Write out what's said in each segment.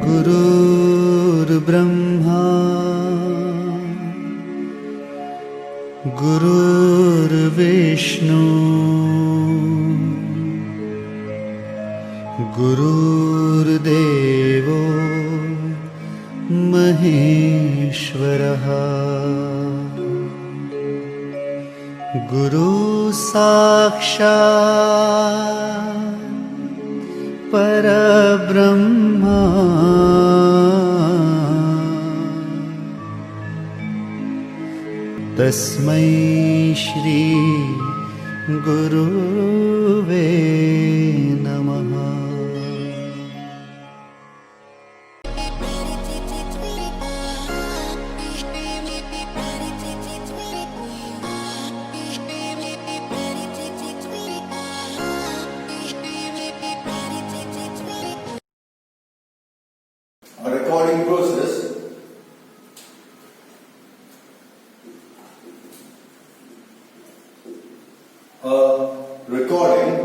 गुरुर्ब्रह्मा गुरुर्विष्णु गुरुर्देवो महेश्वरः गुरु साक्षात् परब्रह्मा तस्मै श्री गुरुवे नमः। A recording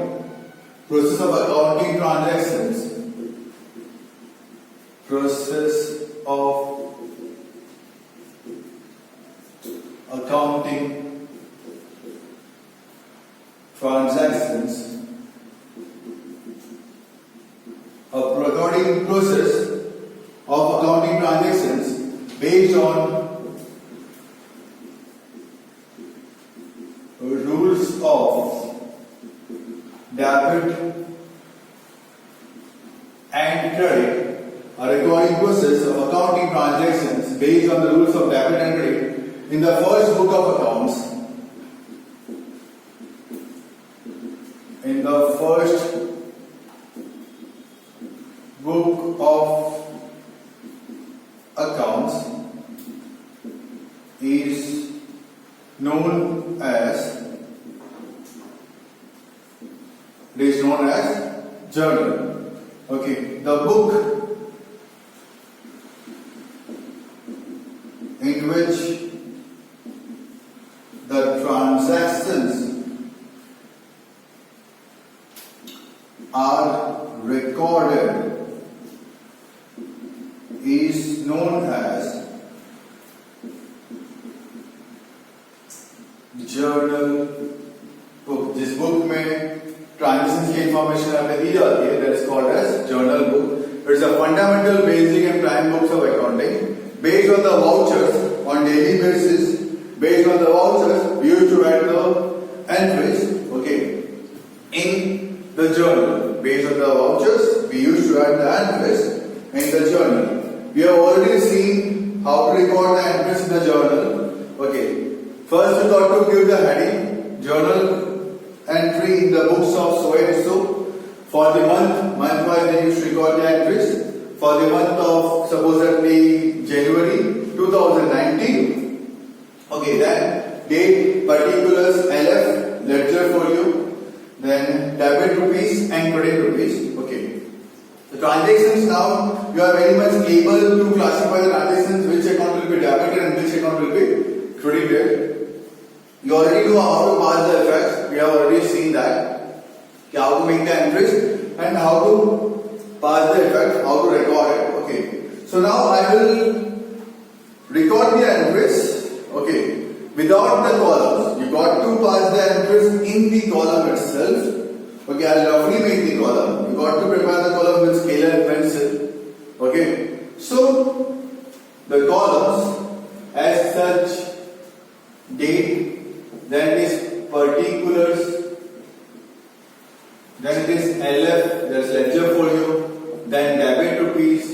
process of accounting transactions, process of accounting transactions, a recording process of accounting transactions based on rules of debit and credit. A recording process of accounting transactions based on the rules of debit and credit in the first book of accounts. In the first book of accounts is known as journal. Okay, the book in which the transactions are recorded is known as journal book. जिस book में transactions की information हमें दी जाती है, that is called as journal book. It is a fundamental, basic and prime books of accounting based on the vouchers on daily basis. Based on the vouchers, we used to write the entries, okay, in the journal. Based on the vouchers, we used to write the entries in the journal. We have already seen how to record the entries in the journal. Okay, first we got to give the heading journal entry in the books of so and so. For the month-wise they used to record the entries. For the month of supposedly January 2019. Okay, then date, particulars, LF, ledger folio, then debit rupees and credit rupees. Okay. The transactions now, you are very much able to classify the transactions, which account will be debited and which account will be credited. You already know how to pass the effects. We have already seen that. How to make the entries and how to pass the effect, how to record it. Okay. So now I will record the entries. Okay. Without the columns. You got to pass the entries in the column itself. Okay, I'll roughly make the column. You got to prepare the column with scale and pencil. Okay. So the columns as such, date, then it is particulars, then it is LF, that's ledger folio, then debit rupees,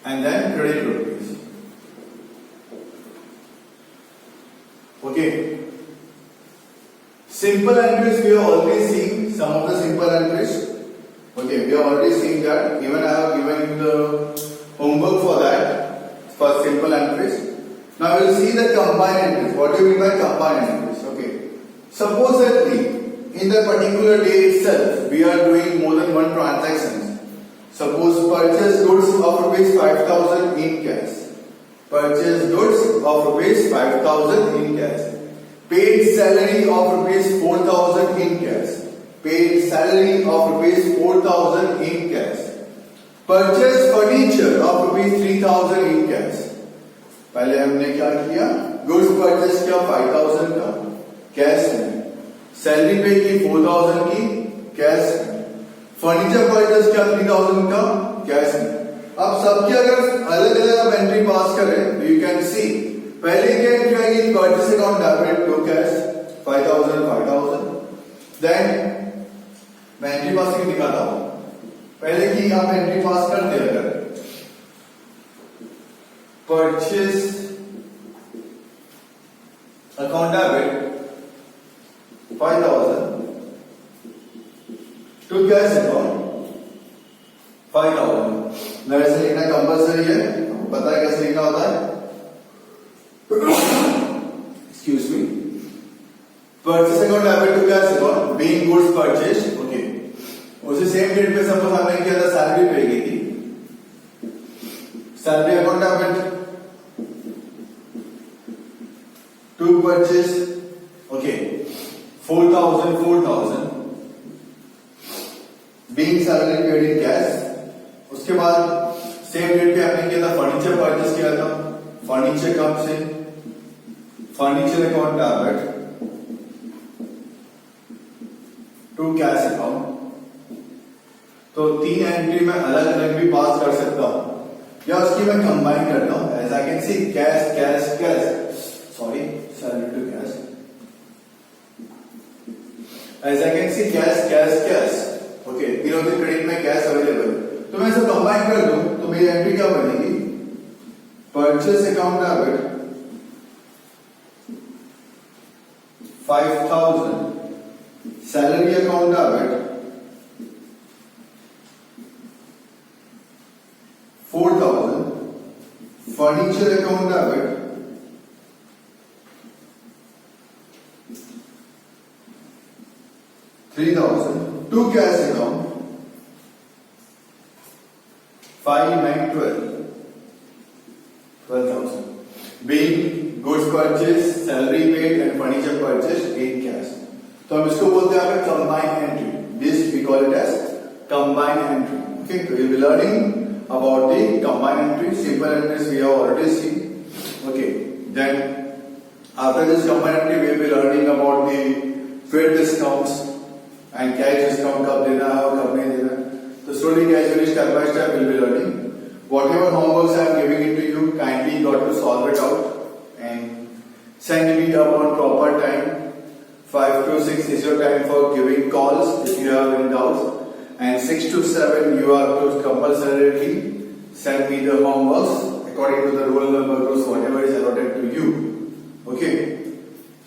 and then credit rupees. Okay. Simple entries we have already seen, some of the simple entries. Okay, we have already seen that. Even I have given you the homework for that, for simple entries. Now we will see the combined entries. What do you mean by combined entries? Okay. Supposedly, in the particular day itself, we are doing more than one transaction. Suppose purchase goods of rupees 5,000 in cash. Purchase goods of rupees 5,000 in cash. Paid salary of rupees 4,000 in cash. Paid salary of rupees 4,000 in cash. Purchase furniture of ₹3,000 in cash. पहले हमने क्या किया, goods purchase किया 5,000 का cash में, salary पे की 4,000 की कैश में, फर्नीचर परचेज किया 3,000 का कैश में। अब सबकी अगर अलग अलग आप एंट्री पास करें, यू कैन सी पहले की एंट्री आएगी purchase account debit to cash 5,000। Then मैं एंट्री पास की दिखाता हूं। पहले की आप एंट्री पास कर दिया अगर purchase account debit 5,000 to cash account 5,000। मेरे से लिखना कंपल्सरी है, पता है कैसे लिखना होता है। Excuse me, purchase account debit to cash account being goods purchase. Okay, उसी सेम डेट पे सपोज हमने किया था सैलरी पे गई थी, salary account debit to purchase. Okay, 4,000 being salary paid in cash. उसके बाद सेम डेट पे हमने किया था फर्नीचर परचेज किया था, फर्नीचर कब से, furniture account debit to cash account. तो 3 एंट्री में अलग अलग भी पास कर सकता हूं या उसकी मैं कंबाइन करता हूं। As I can see cash cash cash, sorry salary to cash, as I can see cash cash cash. Okay, तीनों के क्रेडिट में कैश अवेलेबल, तो मैं इसे कंबाइन कर दूं तो मेरी एंट्री क्या बनेगी, purchase account debit 5,000, salary account debit 4,000, furniture account debit 3,000, to cash account 5, 9, 12,000 being goods purchase, salary paid and furniture purchased in cash. तो हम इसको बोलते हैं combined entry. This we call it as combined entry. Okay, so we'll be learning about the combined entry. Simple entries we have already seen. Okay, then after this combined entry we will be learning about the trade discounts and cash discount कब देना है और कब नहीं देना है. So slowly gradually step by step we'll be learning. Whatever homeworks I am giving it to you, kindly you got to solve it out and send me up on proper time. 5 to 6 is your time for giving calls if you have any doubts, and 6 to 7 you have to compulsorily send me the homeworks according to the roll number groups whatever is allotted to you. Okay,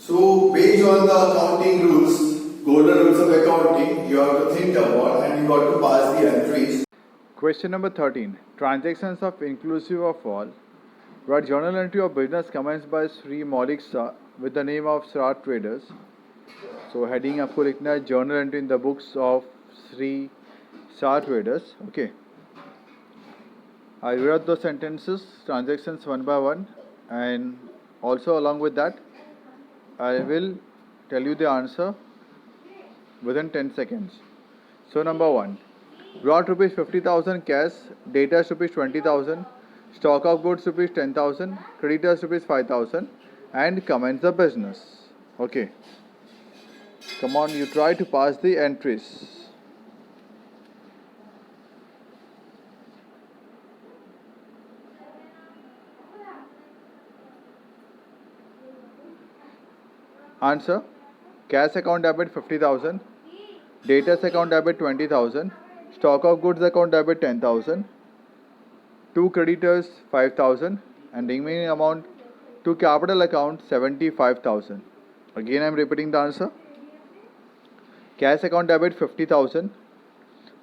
so based on the accounting rules, golden rules of accounting, you have to think about and you got to pass the entries. Question number 13. Transactions of inclusive of all. Write journal entry of business commenced by Sri Maulik Shah with the name of Shah Traders. So heading आपको लिखना है journal entry in the books of Sri Shah Traders. Okay. I read the sentences, transactions one by one, and also along with that, I will tell you the answer within 10 seconds. So number 1. Brought rupees 50,000 cash, debtors rupees 20,000, stock of goods rupees 10,000, creditors rupees 5,000, and commence the business. Okay. Come on, you try to pass the entries. Answer. Cash account debit 50,000, debtors account debit 20,000, stock of goods account debit 10,000, to creditors 5,000, and remaining amount to capital account 75,000. Again I am repeating the answer. Cash account debit 50,000,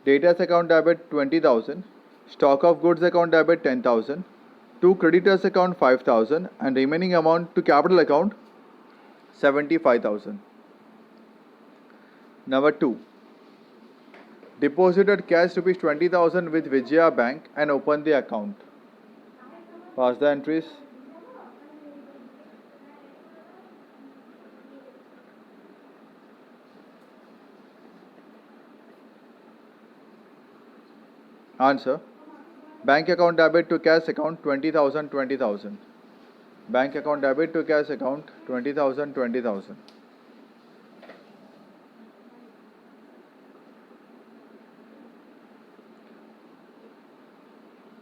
debtors account debit 20,000, stock of goods account debit 10,000, to creditors account 5,000, and remaining amount to capital account 75,000. Number 2. Deposited cash rupees 20,000 with Vijaya Bank and open the account. Pass the entries. Answer. Bank account debit to cash account 20,000 20,000. Bank account debit to cash account 20,000 20,000.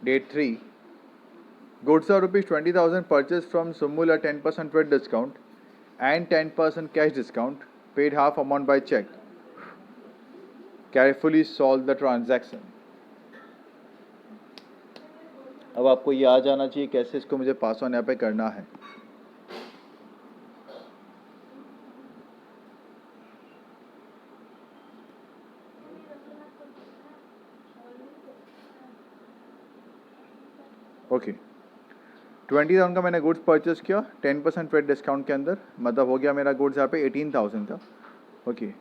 Date 3. Goods of rupees 20,000 purchased from Sumul at 10% with discount and 10% cash discount, paid half amount by check. Carefully solve the transaction. अब आपको ये आ जाना चाहिए कैसे इसको मुझे pass on यहाँ पे करना है. ओके 20,000 का मैंने गुड्स परचेस किया 10% वेट डिस्काउंट के अंदर, मतलब हो गया मेरा गुड्स यहाँ पे 18,000 का. ओके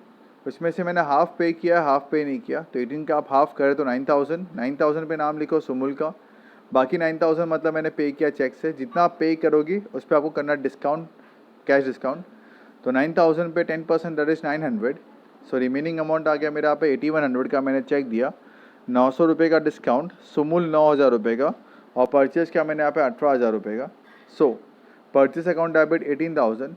उसमें से मैंने हाफ पे किया, हाफ पे नहीं किया, तो 18 का आप हाफ करें तो 9,000 पे नाम लिखो सुमुल का. बाकी 9,000 मतलब मैंने पे किया चेक से. जितना आप पे करोगी उस पर आपको करना डिस्काउंट, कैश डिस्काउंट. तो 9,000 पे 10% that is 900. So remaining amount आ गया मेरा यहाँ पे 8,100 का. मैंने चेक दिया 900 रुपये का डिस्काउंट, सुमुल 9,000 रुपये का, और परचेज किया मैंने यहाँ पे 18,000 रुपये का. So purchase account debit 18,000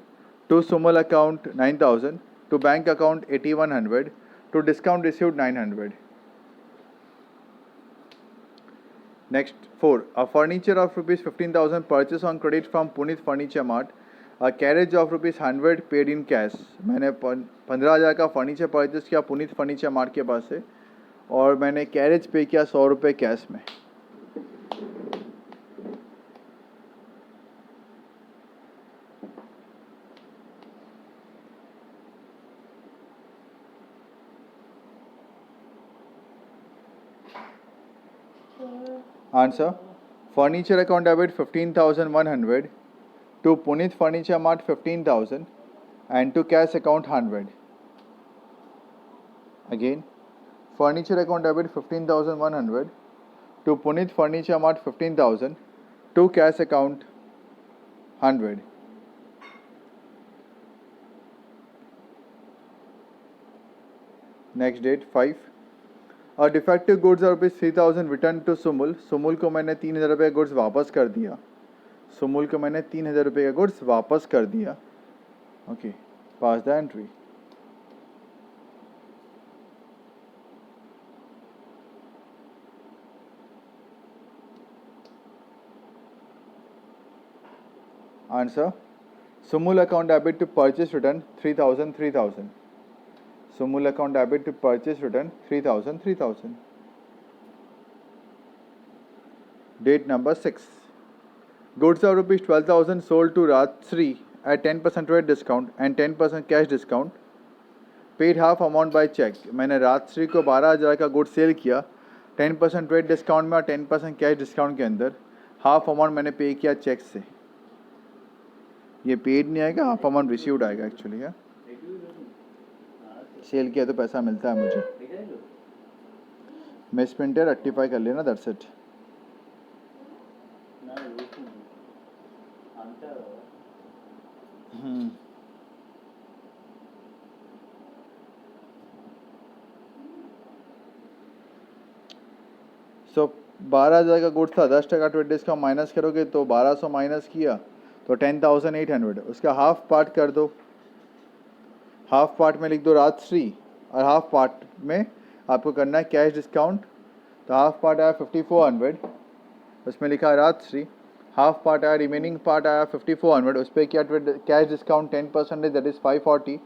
to Sumul account 9,000 to bank account 8,100 to discount received 900. Next 4. A furniture of rupees 15,000 purchased on credit from Punit Furniture Mart. A carriage of rupees 100 paid in cash. मैंने 15,000 का furniture purchase किया Puneet furniture mart के पास से, और मैंने carriage पे किया 100 रुपये कैश में. Answer. Furniture account debit 15,100 to Punit Furniture Mart 15,000 and to cash account 100. Again, furniture account debit 15,100 to Punit Furniture Mart 15,000 to cash account 100. Next date 5. और डिफेक्टिव गुड्स और rupees 3,000 return to Sumul. Sumul को मैंने 3,000 रुपये का goods वापस कर दिया. सुमुल को मैंने 3,000 रुपये का गुड्स वापस कर दिया. Okay pass the entry. Answer. Sumul account debit to purchase return 3,000 3,000. Sumul account debit to purchase return 3,000 3,000. Date number 6. Goods of rupees 12,000 sold to Rajshree at 10% rate discount and 10% cash discount. Paid half amount by check. मैंने राजश्री को 12,000 का good cell किया 10% trade discount में और 10% cash discount के अंदर. Half amount मैंने पे किया चेक से. ये पेड नहीं आएगा, हाफ अमाउंट रिसीव्ड आएगा एक्चुअली. है सेल किया तो पैसा मिलता है मुझे. मिस प्रिंटर रेक्टिफाई कर लेना, दैट्स इट. सो 12,000 का गुड्स था, 10% ट्वेंटी डिस्काउंट माइनस करोगे तो 1,200 माइनस किया तो 10,800. उसका हाफ पार्ट कर दो. हाफ पार्ट में लिख दो राजश्री और हाफ पार्ट में आपको करना है कैश डिस्काउंट. तो हाफ पार्ट आया 5,400, उसमें लिखा राजश्री. हाफ पार्ट आया, रिमेनिंग पार्ट आया 5,400, उस पर क्या cash discount 10% that is 540.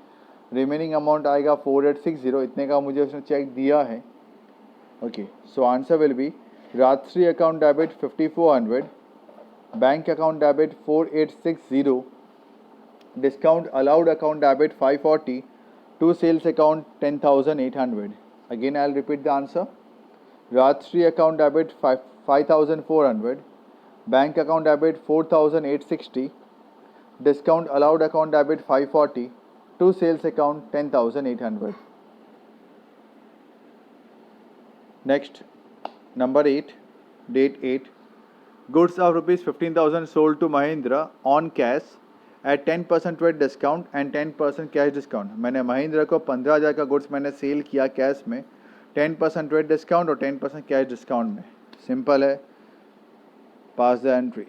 Remaining amount आएगा 4,860. इतने का मुझे उसने चेक दिया है. Okay so answer will be Rajshree account debit 5,400, bank account debit 4,860, discount allowed account debit 540, to sales account 10,800. Again I'll repeat the answer. Rajshri account debit 5,400, bank account debit 4,860, discount allowed account debit 540, to sales account 10,800. Next, number 8, date 8. Goods of rupees 15,000 sold to Mahindra on cash at 10% वेट discount and 10% cash discount. मैंने महिंद्रा को 15,000 का goods मैंने cell किया cash में 10% वेट discount और 10% cash discount में. सिंपल है, Pass the entry.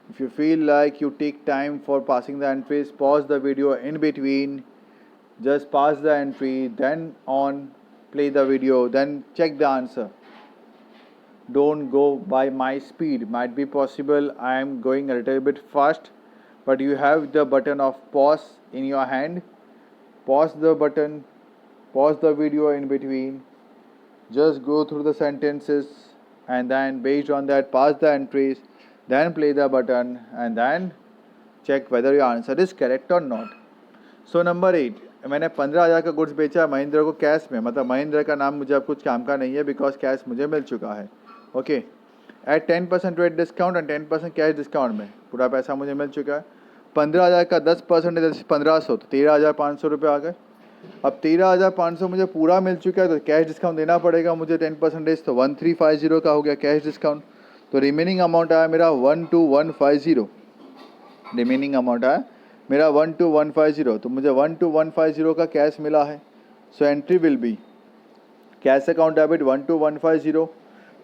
If you feel like you take time for passing the entries, pause the video in between, just pass the entry, then on, play the video, then check the answer. Don't go by my speed. Might be possible I am going a little bit fast, but you have the button of pause in your hand. Pause the button, pause the video in between, just go through the sentences, and then based on that pass the entries, then play the button, and then check whether your answer is correct or not. So number 8, मैंने 15,000 का goods बेचा महिंद्रा को cash में, मतलब महिंद्रा का नाम मुझे अब कुछ काम का नहीं है बिकॉज कैश मुझे मिल चुका है. Okay, at 10% trade discount and 10% cash discount में पूरा पैसा मुझे मिल चुका है. 15,000 का 10% 1500 तो 13,500 रुपये आ गए. अब 13,500 मुझे पूरा मिल चुका है तो कैश डिस्काउंट देना पड़ेगा मुझे 10%, तो 1350 का हो गया कैश डिस्काउंट. तो रिमेनिंग अमाउंट आया मेरा 12,150. रिमेनिंग अमाउंट आया मेरा 12,150. तो मुझे 12,150 का कैश मिला है. So entry will be cash account debit 12,150,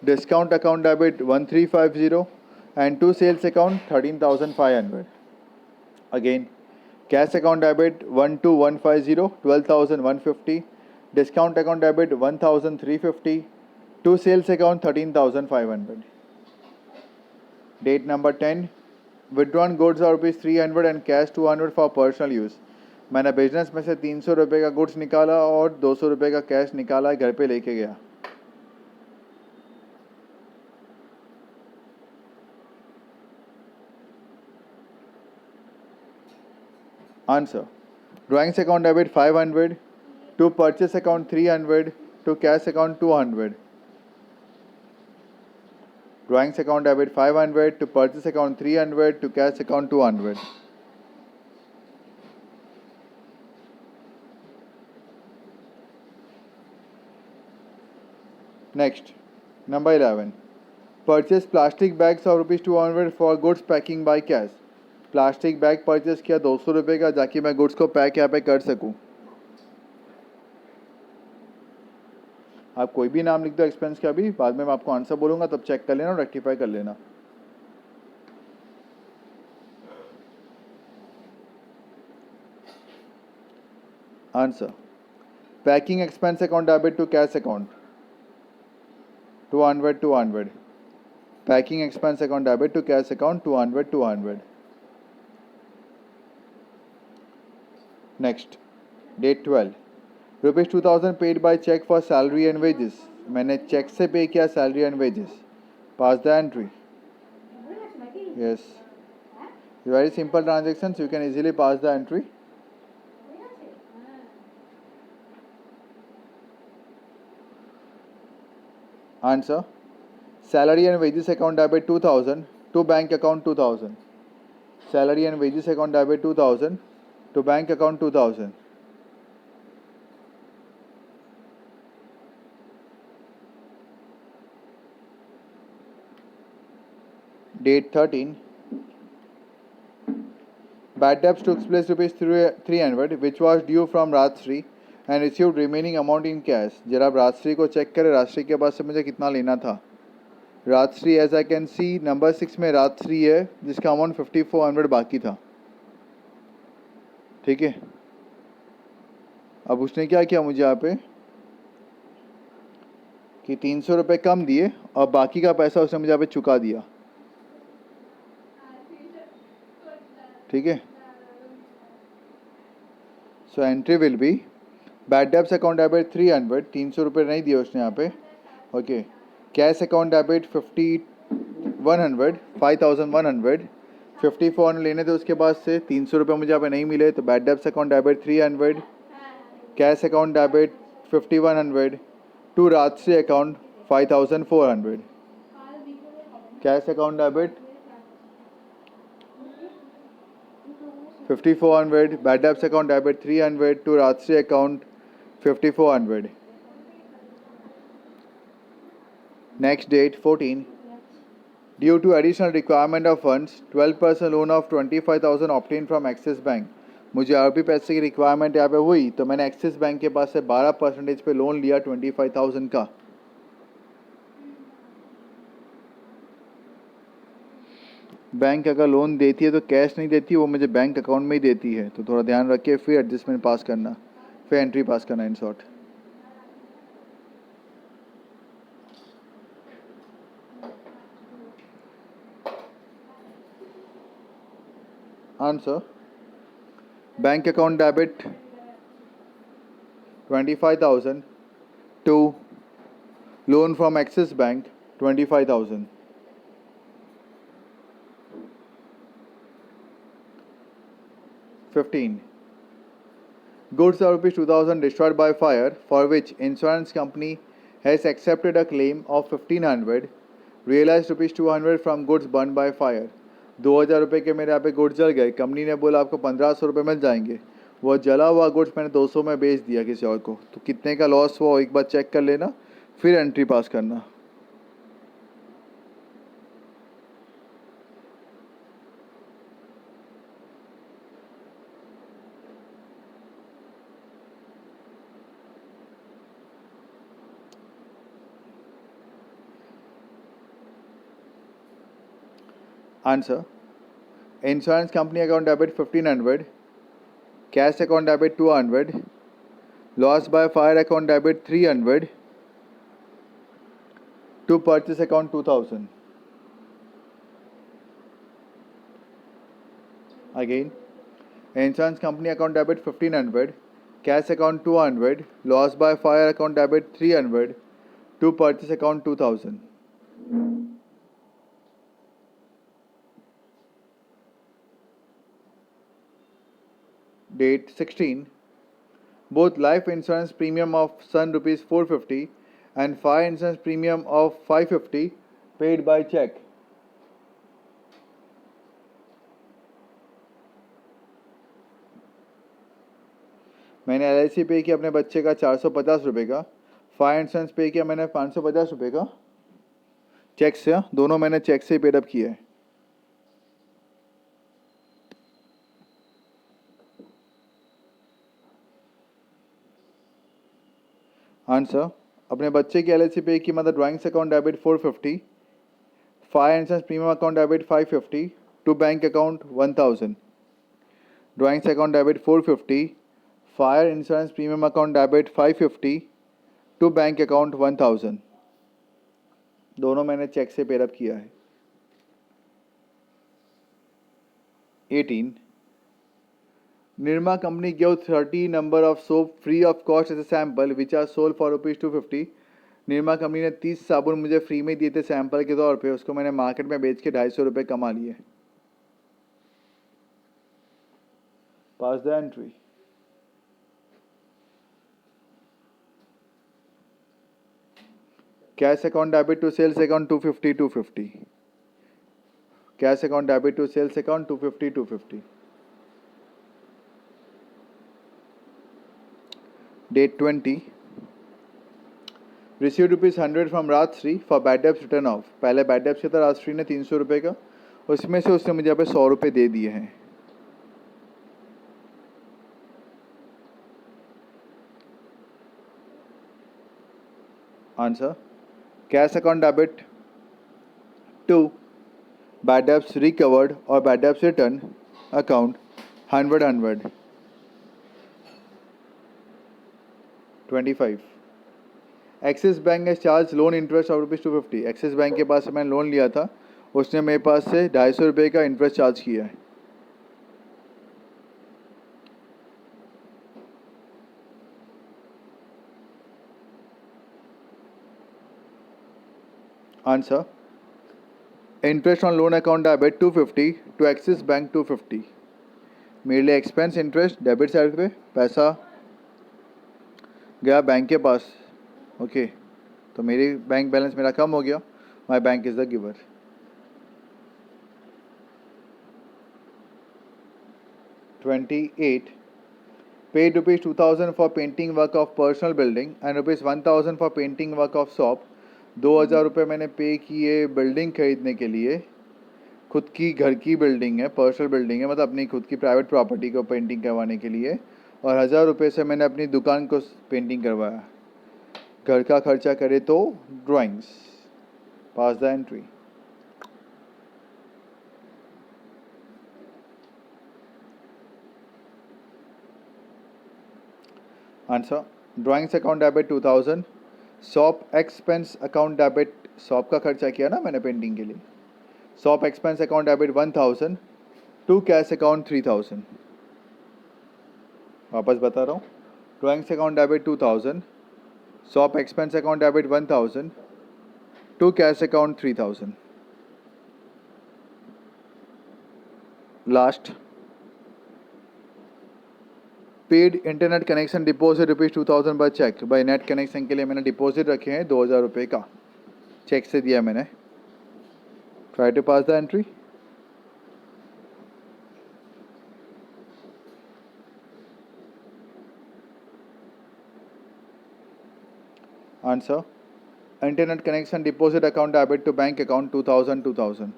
discount account debit 1350 and to sales account 13,500. Again cash account debit 12,150 12,150, discount account debit 1,350, to sales account 13,500. Date number 10, withdrawn goods are ₹300 and cash 200 for personal use. मैंने business में से 300 रुपये का goods निकाला और 200 रुपये का cash निकाला, घर पे लेके गया. Answer. Drawings account debit 500, to purchase account 300, to cash account 200. Drawings account debit 500, to purchase account 300, to cash account 200. Next, number 11. Purchase plastic bags of ₹200 for goods packing by cash. Plastic bag purchase किया 200 रुपये का, ताकि मैं goods को pack यहाँ पे कर सकूँ. आप कोई भी नाम लिख दो एक्सपेंस का भी, बाद में मैं आपको आंसर बोलूँगा तब चेक कर लेना और रेक्टिफाई कर लेना. Answer. Packing expense account debit to cash account 200. Packing expense account debit to cash account 200. Next, date 12. ₹2,000 paid by check for salary and wages. मैंने चेक से पे किया salary and wages. Pass the entry. Yes. Very simple transactions. You can easily pass the entry. Answer. Salary and wages account debit 2,000 to bank account 2,000. Salary and wages account debit 2,000 to bank account 2,000. Date 13. Bad debts took place ₹300 which was due from Rajshri and received remaining amount in cash. जरा आप राजश्री को check करें, राजश्री के पास से मुझे कितना लेना था. Rajshree as I can see number 6 में राजश्री है जिसका अमाउंट 5400 बाकी था. ठीक है. अब उसने क्या किया मुझे यहाँ पे कि 300 रुपये कम दिए और बाकी का पैसा उसने मुझे यहाँ पे चुका दिया. ठीक है. So entry will be bad debts account debit 300, 300 रुपये नहीं दिए उसने यहाँ पे. ओके. कैश अकाउंट डेबिट 5,100, 5400 लेने थे उसके बाद से 300 रुपये मुझे यहाँ पे नहीं मिले, तो bad debts account debit 300, cash account debit 5100 to Rajshree account 5400. Cash account debit 5400, bad debts account debit 300 to Rajshree account 5400. Next date 14. Due to additional requirement of funds, 12% loan of 25,000 obtained from Axis Bank मुझे और भी पैसे की requirement यहाँ पे हुई तो मैंने एक्सिस बैंक के पास से 12% पे लोन लिया 25,000 का। बैंक अगर लोन देती है तो कैश नहीं देती, वो मुझे बैंक अकाउंट में ही देती है, तो थोड़ा ध्यान रख के फिर एडजस्टमेंट पास करना, फिर एंट्री पास करना in short. Answer, bank account debit 25,000 to loan from Axis Bank 25,000. Goods are rupees 2,000 destroyed by fire, for which insurance company has accepted a claim of 1,500. Realized rupees 200 from goods burned by fire. 2,000 रुपये के मेरे यहाँ पे goods जल गए, company ने बोला आपको 1,500 रुपये मिल जाएंगे। वो जला हुआ गुड्स मैंने 200 में बेच दिया किसी और को, तो कितने का लॉस हुआ एक बार चेक कर लेना, फिर एंट्री पास करना। Answer, insurance company account debit 1,500, cash account debit 200, loss by fire account debit 300, to purchase account 2,000. Again, insurance company account debit 1,500, cash account 200, loss by fire account debit 300, to purchase account 2,000. Date 16. Both life insurance premium of Sun rupees 450 and fire insurance premium of 550 paid by check. मैंने LIC पे किया अपने बच्चे का 450 रुपये का, fire insurance पे किया मैंने 550 रुपये का, चेक से, दोनों मैंने चेक से पेड अप किया है। आंसर, अपने बच्चे की LIC पे की मतलब drawings account debit 450, fire insurance premium account debit 550, to bank account 1,000. Drawings account debit 450, fire insurance premium account debit 550, to bank account 1,000. दोनों मैंने चेक से पेड अप किया है। 18. Nirma company gave 30 number of soap free of cost as a sample which are sold for rupees 250. Nirma company ने 30 साबुन मुझे free में दिए थे सैंपल के तौर पे, उसको मैंने मार्केट में बेच के 250 रुपये कमा लिए। Pass the entry. Cash account debit to sales account 250 250, cash account debit to sales account 250 250. Date 20. Received rupees 100 from Rajshree for bad debts written off. पहले बैड डेब्स था राजश्री ने 300 रुपये का, उसमें से उसने मुझे यहाँ पे 100 रुपये दे दिए हैं। Answer, cash account debit to bad debts recovered और bad debts written account 100. 25. Axis bank ने charge loan interest of rupees 250। Axis bank के पास से मैंने लोन लिया था, उसने मेरे पास से 250 रुपये का इंटरेस्ट चार्ज किया है। Answer, interest on loan account debit 250 to Axis bank 250। मेरे लिए एक्सपेंस इंटरेस्ट डेबिट साइड पे, पैसा गया बैंक के पास, ओके तो मेरी बैंक बैलेंस मेरा कम हो गया, my bank is the giver. $28. Paid rupees 2,000 for painting work of personal building and rupees 1,000 for painting work of shop. 2,000 रुपये मैंने पे किए बिल्डिंग खरीदने के लिए, खुद की घर की बिल्डिंग है, पर्सनल बिल्डिंग है, मतलब अपनी खुद की प्राइवेट प्रॉपर्टी को पेंटिंग करवाने के लिए, और 1000 रुपये से मैंने अपनी दुकान को पेंटिंग करवाया। घर का खर्चा करे तो drawings. Pass the entry. Answer, drawings account debit 2000, shop expense account debit, shop का खर्चा किया ना मैंने पेंटिंग के लिए, shop expense account debit 1000, to cash account 3000। वापस बता रहा हूँ, drawings account debit 2000, shop expense account debit 1000, to cash account 3000। Last, paid internet connection deposit ₹2000 by cheque. By net connection के लिए मैंने डिपॉजिट रखे हैं 2000 रुपये का, चेक से दिया मैंने। Try to pass the entry. Answer, internet connection deposit account debit to bank account 2000।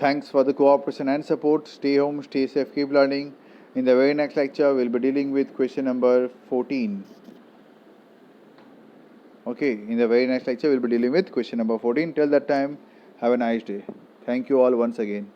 Thanks for the cooperation and support. Stay home, stay safe, keep learning. In the very next lecture, we'll be dealing with question number 14. Okay, in the very next lecture, we'll be dealing with question number 14. Till that time, have a nice day. Thank you all once again.